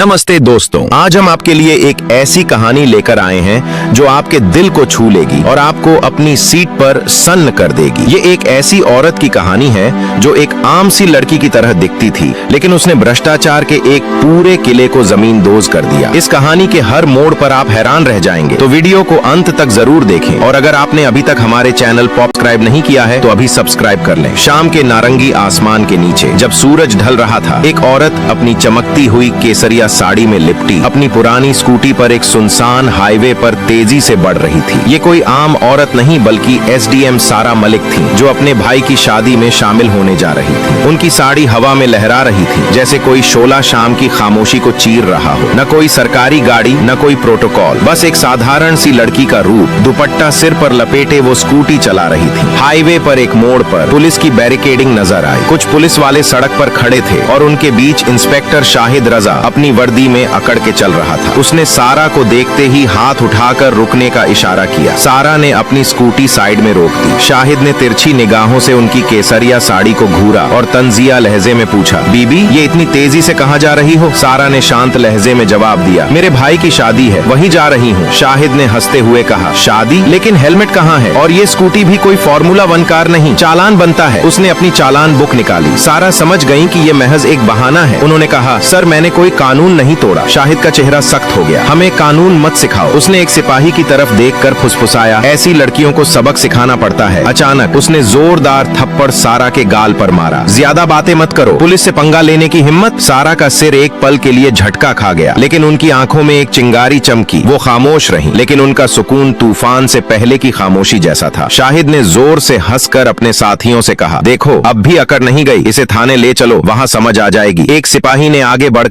नमस्ते दोस्तों, आज हम आपके लिए एक ऐसी कहानी लेकर आए हैं जो आपके दिल को छू लेगी और आपको अपनी सीट पर सन्न कर देगी। ये एक ऐसी औरत की कहानी है जो एक आम सी लड़की की तरह दिखती थी, लेकिन उसने भ्रष्टाचार के एक पूरे किले को जमींदोज कर दिया। इस कहानी के हर मोड़ पर आप हैरान रह जाएंगे, तो वीडियो को अंत तक जरूर देखें। और अगर आपने अभी तक हमारे चैनल सब्सक्राइब नहीं किया है तो अभी सब्सक्राइब कर लें। शाम के नारंगी आसमान के नीचे जब सूरज ढल रहा था, एक औरत अपनी चमकती हुई केसरिया साड़ी में लिपटी अपनी पुरानी स्कूटी पर एक सुनसान हाईवे पर तेजी से बढ़ रही थी। ये कोई आम औरत नहीं बल्कि एसडीएम सारा मलिक थी, जो अपने भाई की शादी में शामिल होने जा रही थी। उनकी साड़ी हवा में लहरा रही थी जैसे कोई शोला शाम की खामोशी को चीर रहा हो। न कोई सरकारी गाड़ी, न कोई प्रोटोकॉल, बस एक साधारण सी लड़की का रूप। दुपट्टा सिर पर लपेटे वो स्कूटी चला रही थी। हाईवे पर एक मोड़ पर पुलिस की बैरिकेडिंग नजर आई। कुछ पुलिस वाले सड़क पर खड़े थे और उनके बीच इंस्पेक्टर शाहिद रजा अपनी वर्दी में अकड़ के चल रहा था। उसने सारा को देखते ही हाथ उठाकर रुकने का इशारा किया। सारा ने अपनी स्कूटी साइड में रोक दी। शाहिद ने तिरछी निगाहों से उनकी केसरिया साड़ी को घूरा और तंजिया लहजे में पूछा, बीबी ये इतनी तेजी से कहाँ जा रही हो? सारा ने शांत लहजे में जवाब दिया, मेरे भाई की शादी है, वहीं जा रही हूँ। शाहिद ने हंसते हुए कहा, शादी? लेकिन हेलमेट कहाँ है? और ये स्कूटी भी कोई फॉर्मूला 1 कार नहीं, चालान बनता है। उसने अपनी चालान बुक निकाली। सारा समझ गई कि ये महज एक बहाना है। उन्होंने कहा, सर मैंने कोई कानून नहीं तोड़ा। शाहिद का चेहरा सख्त हो गया। हमें कानून मत सिखाओ। उसने एक सिपाही की तरफ देखकर फुसफुसाया, ऐसी लड़कियों को सबक सिखाना पड़ता है। अचानक उसने जोरदार थप्पड़ सारा के गाल पर मारा। ज्यादा बातें मत करो, पुलिस से पंगा लेने की हिम्मत? सारा का सिर एक पल के लिए झटका खा गया, लेकिन उनकी आंखों में एक चिंगारी चमकी। वो खामोश रही, लेकिन उनका सुकून तूफान से पहले की खामोशी जैसा था। शाहिद ने जोर से हंसकर अपने साथियों से कहा, देखो अब भी अकड़ नहीं गई, इसे थाने ले चलो, वहाँ समझ आ जाएगी। एक सिपाही ने आगे बढ़कर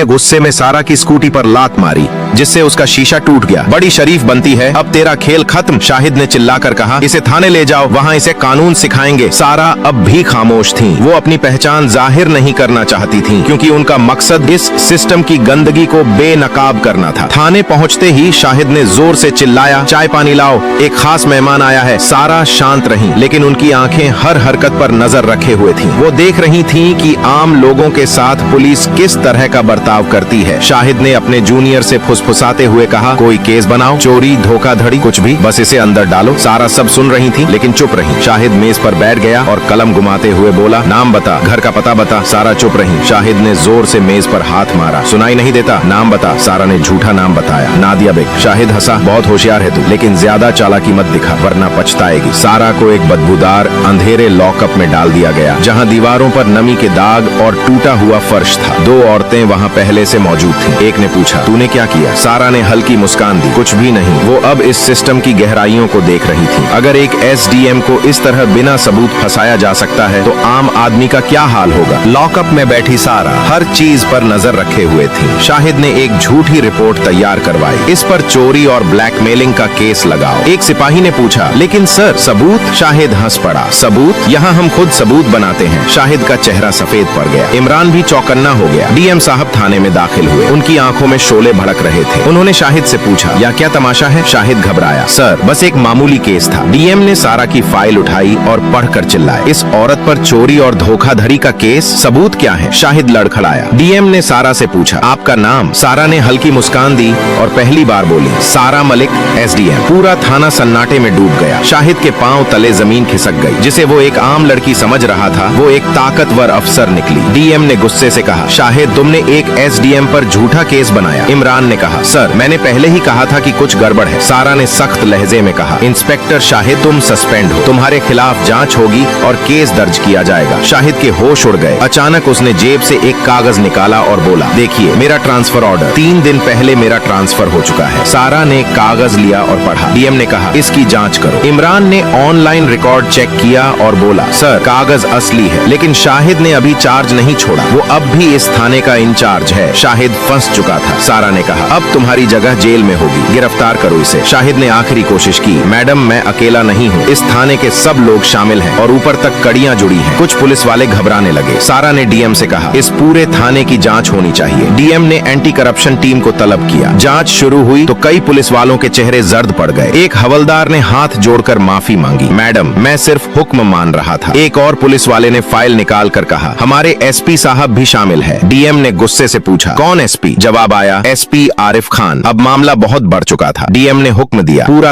गुस्से में सारा की स्कूटी पर लात मारी, जिससे उसका शीशा टूट गया। बड़ी शरीफ बनती है, अब तेरा खेल खत्म, शाहिद ने चिल्लाकर कहा। इसे थाने ले जाओ, वहाँ इसे कानून सिखाएंगे। सारा अब भी खामोश थी। वो अपनी पहचान जाहिर नहीं करना चाहती थी, क्योंकि उनका मकसद इस सिस्टम की गंदगी को बेनकाब करना था। थाने पहुँचते ही शाहिद ने जोर से चिल्लाया, चाय पानी लाओ, एक खास मेहमान आया है। सारा शांत रही, लेकिन उनकी आंखें हर हरकत पर नजर रखे हुए थीं। वो देख रही थीं कि आम लोगों के साथ पुलिस किस तरह का बर्ताव करती है। शाहिद ने अपने जूनियर से फुसफुसाते हुए कहा, कोई केस बनाओ, चोरी, धोखाधड़ी, कुछ भी, बस इसे अंदर डालो। सारा सब सुन रही थी, लेकिन चुप रही। शाहिद मेज पर बैठ गया और कलम घुमाते हुए बोला, नाम बता, घर का पता बता। सारा चुप रही। शाहिद ने जोर से मेज पर हाथ मारा। सुनाई नहीं देता? नाम बता। सारा ने झूठा नाम बताया, नादिया बेग। शाहिद हंसा, बहुत होशियार है तू, लेकिन ज्यादा चालाकी मत दिखा वरना पछताएगी। सारा को एक बदबूदार अंधेरे लॉकअप में डाल दिया गया, जहाँ दीवारों पर नमी के दाग और टूटा हुआ फर्श था। 2 औरतें वहाँ पहले से मौजूद थीं। एक ने पूछा, तूने क्या किया? सारा ने हल्की मुस्कान दी, कुछ भी नहीं। वो अब इस सिस्टम की गहराइयों को देख रही थी। अगर एक एसडीएम को इस तरह बिना सबूत फंसाया जा सकता है, तो आम आदमी का क्या हाल होगा? लॉकअप में बैठी सारा हर चीज पर नजर रखे हुए थी। शाहिद ने एक झूठी रिपोर्ट तैयार करवाई, इस पर चोरी और ब्लैकमेलिंग का केस लगाओ। एक सिपाही ने पूछा, लेकिन सर सबूत? शाहिद हंस पड़ा, सबूत? यहाँ हम खुद सबूत बनाते हैं। शाहिद का चेहरा सफेद पड़ गया। इमरान भी चौकन्ना हो गया। डीएम साहब थाने में दाखिल हुए। उनकी आंखों में शोले भड़क रहे थे। उन्होंने शाहिद से पूछा, या क्या तमाशा है? शाहिद घबराया, सर बस एक मामूली केस था। डीएम ने सारा की फाइल उठाई और पढ़कर चिल्लाए, इस औरत पर चोरी और धोखाधड़ी का केस, सबूत क्या है? शाहिद लड़खड़ाया। डीएम ने सारा से पूछा, आपका नाम? सारा ने हल्की मुस्कान दी और पहली बार बोली, सारा मलिक, एसडीएम। पूरा थाना सन्नाटे में डूब गया। शाहिद के पांव तले जमीन खिसक गई। जिसे वो एक आम लड़की समझ रहा था, वो एक ताकतवर अफसर निकली। डीएम ने गुस्से से कहा, शाहिद तुमने एक एसडीएम पर झूठा केस बनाया। इमरान ने कहा, सर मैंने पहले ही कहा था कि कुछ गड़बड़ है। सारा ने सख्त लहजे में कहा, इंस्पेक्टर शाहिद तुम सस्पेंड हो, तुम्हारे खिलाफ जांच होगी और केस दर्ज किया जाएगा। शाहिद के होश उड़ गए। अचानक उसने जेब से एक कागज निकाला और बोला, देखिए मेरा ट्रांसफर ऑर्डर, 3 दिन पहले मेरा ट्रांसफर हो चुका है। सारा ने कागज लिया और पढ़ा। डीएम ने कहा, इसकी जांच करो। इमरान ने ऑनलाइन रिकॉर्ड चेक किया और बोला, सर कागज असली है, लेकिन शाहिद ने अभी चार्ज नहीं छोड़ा, वो अब भी इस थाने का इंचार्ज है। शाहिद फंस चुका था। सारा ने कहा, अब तुम्हारी जगह जेल में होगी, गिरफ्तार करो इसे। शाहिद ने आखिरी कोशिश की, मैडम मैं अकेला नहीं हूँ, इस थाने के सब लोग शामिल हैं और ऊपर तक कड़ियाँ जुड़ी हैं। कुछ पुलिस वाले घबराने लगे। सारा ने डीएम से कहा, इस पूरे थाने की जांच होनी चाहिए। डीएम ने एंटी करप्शन टीम को तलब किया। जांच शुरू हुई तो कई पुलिस वालों के चेहरे जर्द पड़ गए। एक हवलदार ने हाथ जोड़कर माफी मांगी, मैडम मैं सिर्फ हुक्म मान रहा था। एक और पुलिस वाले ने फाइल निकाल कर कहा, हमारे एसपी साहब भी शामिल है। डीएम ने गुस्से से पूछा, कौन एसपी? जवाब आया, एसपी आरिफ खान। अब मामला बहुत बढ़ चुका था। डीएम ने हुक्म दिया, पूरा